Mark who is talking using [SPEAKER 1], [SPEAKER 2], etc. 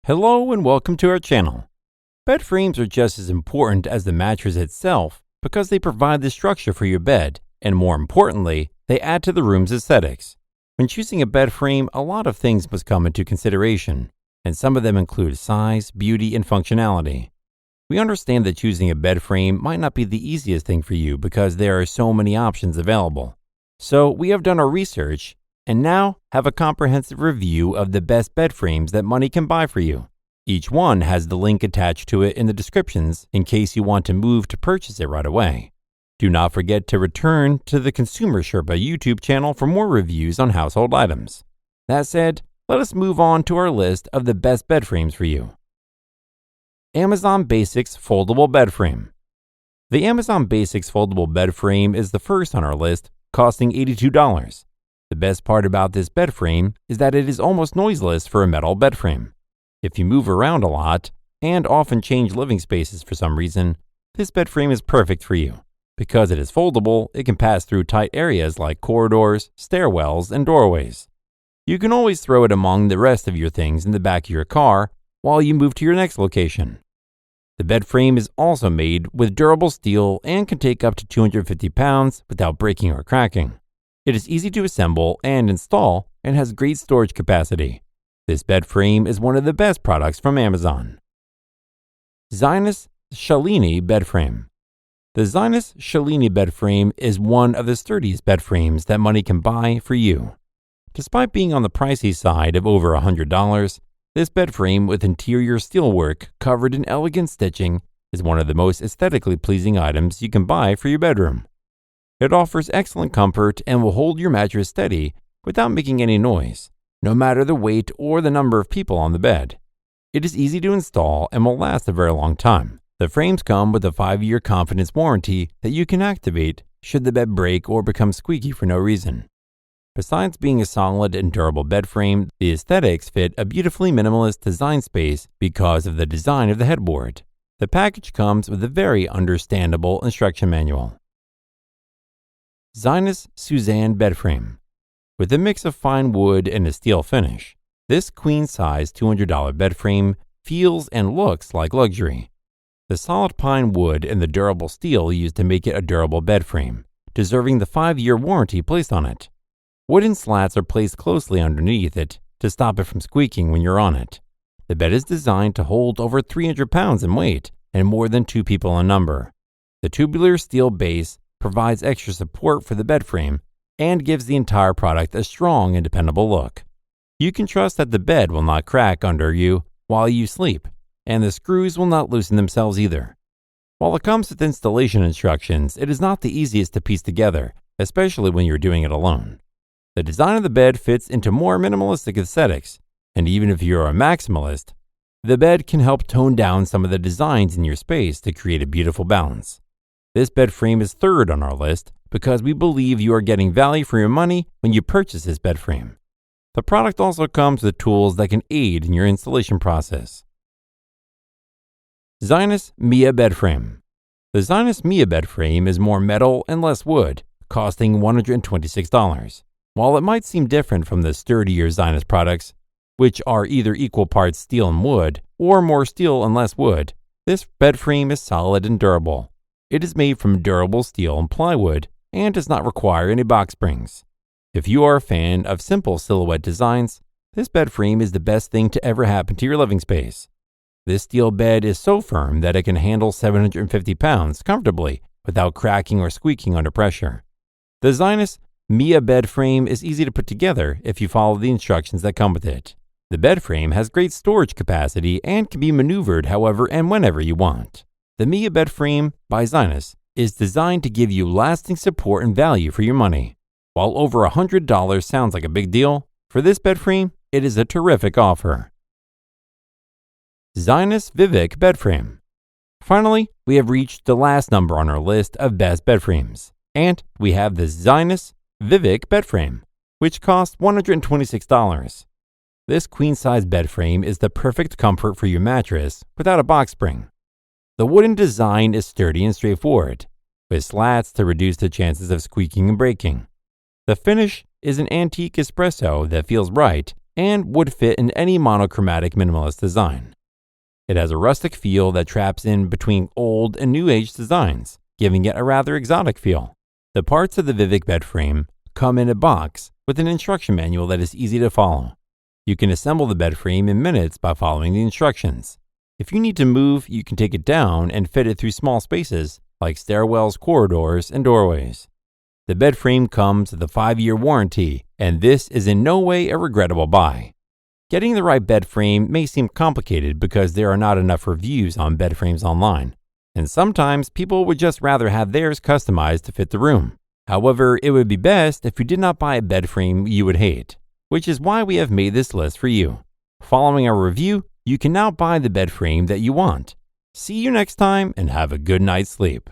[SPEAKER 1] Hello and welcome to our channel. Bed frames are just as important as the mattress itself because they provide the structure for your bed, and more importantly, they add to the room's aesthetics. When choosing a bed frame, a lot of things must come into consideration, and some of them include size, beauty, and functionality. We understand that choosing a bed frame might not be the easiest thing for you because there are so many options available. So we have done our research and now have a comprehensive review of the best bed frames that money can buy for you. Each one has the link attached to it in the descriptions in case you want to move to purchase it right away. Do not forget to return to the Consumer Sherpa YouTube channel for more reviews on household items. That said, let us move on to our list of the best bed frames for you. Amazon Basics Foldable Bed Frame. The Amazon Basics Foldable Bed Frame is the first on our list, costing $82. The best part about this bed frame is that it is almost noiseless for a metal bed frame. If you move around a lot and often change living spaces for some reason, this bed frame is perfect for you. Because it is foldable, it can pass through tight areas like corridors, stairwells, and doorways. You can always throw it among the rest of your things in the back of your car while you move to your next location. The bed frame is also made with durable steel and can take up to 250 pounds without breaking or cracking. It is easy to assemble and install and has great storage capacity. This bed frame is one of the best products from Amazon. ZINUS Shalini Bed Frame. The ZINUS Shalini bed frame is one of the sturdiest bed frames that money can buy for you. Despite being on the pricey side of over $100, this bed frame with interior steelwork covered in elegant stitching is one of the most aesthetically pleasing items you can buy for your bedroom. It offers excellent comfort and will hold your mattress steady without making any noise, no matter the weight or the number of people on the bed. It is easy to install and will last a very long time. The frames come with a 5-year confidence warranty that you can activate should the bed break or become squeaky for no reason. Besides being a solid and durable bed frame, the aesthetics fit a beautifully minimalist design space because of the design of the headboard. The package comes with a very understandable instruction manual. ZINUS Suzanne Bed Frame. With a mix of fine wood and a steel finish, this queen-size $200 bed frame feels and looks like luxury. The solid pine wood and the durable steel used to make it a durable bed frame, deserving the 5-year warranty placed on it. Wooden slats are placed closely underneath it to stop it from squeaking when you're on it. The bed is designed to hold over 300 pounds in weight and more than 2 people in number. The tubular steel base provides extra support for the bed frame and gives the entire product a strong and dependable look. You can trust that the bed will not crack under you while you sleep, and the screws will not loosen themselves either. While it comes with installation instructions, it is not the easiest to piece together, especially when you're doing it alone. The design of the bed fits into more minimalistic aesthetics, and even if you're a maximalist, the bed can help tone down some of the designs in your space to create a beautiful balance. This bed frame is third on our list because we believe you are getting value for your money when you purchase this bed frame. The product also comes with tools that can aid in your installation process. ZINUS Mia Bed Frame. The ZINUS Mia bed frame is more metal and less wood, costing $126. While it might seem different from the sturdier ZINUS products, which are either equal parts steel and wood or more steel and less wood, this bed frame is solid and durable. It is made from durable steel and plywood and does not require any box springs. If you are a fan of simple silhouette designs, this bed frame is the best thing to ever happen to your living space. This steel bed is so firm that it can handle 750 pounds comfortably without cracking or squeaking under pressure. The ZINUS Mia bed frame is easy to put together if you follow the instructions that come with it. The bed frame has great storage capacity and can be maneuvered however and whenever you want. The Mia bed frame by ZINUS is designed to give you lasting support and value for your money. While over $100 sounds like a big deal, for this bed frame, it is a terrific offer. ZINUS Vivek Bed Frame. Finally, we have reached the last number on our list of best bed frames, and we have the ZINUS Vivek Bed Frame, which costs $126. This queen-size bed frame is the perfect comfort for your mattress without a box spring. The wooden design is sturdy and straightforward, with slats to reduce the chances of squeaking and breaking. The finish is an antique espresso that feels right and would fit in any monochromatic minimalist design. It has a rustic feel that traps in between old and new age designs, giving it a rather exotic feel. The parts of the Vivek bed frame come in a box with an instruction manual that is easy to follow. You can assemble the bed frame in minutes by following the instructions. If you need to move, you can take it down and fit it through small spaces like stairwells, corridors, and doorways. The bed frame comes with a 5-year warranty, and this is in no way a regrettable buy. Getting the right bed frame may seem complicated because there are not enough reviews on bed frames online, and sometimes people would just rather have theirs customized to fit the room. However, it would be best if you did not buy a bed frame you would hate, which is why we have made this list for you. Following our review, you can now buy the bed frame that you want. See you next time and have a good night's sleep.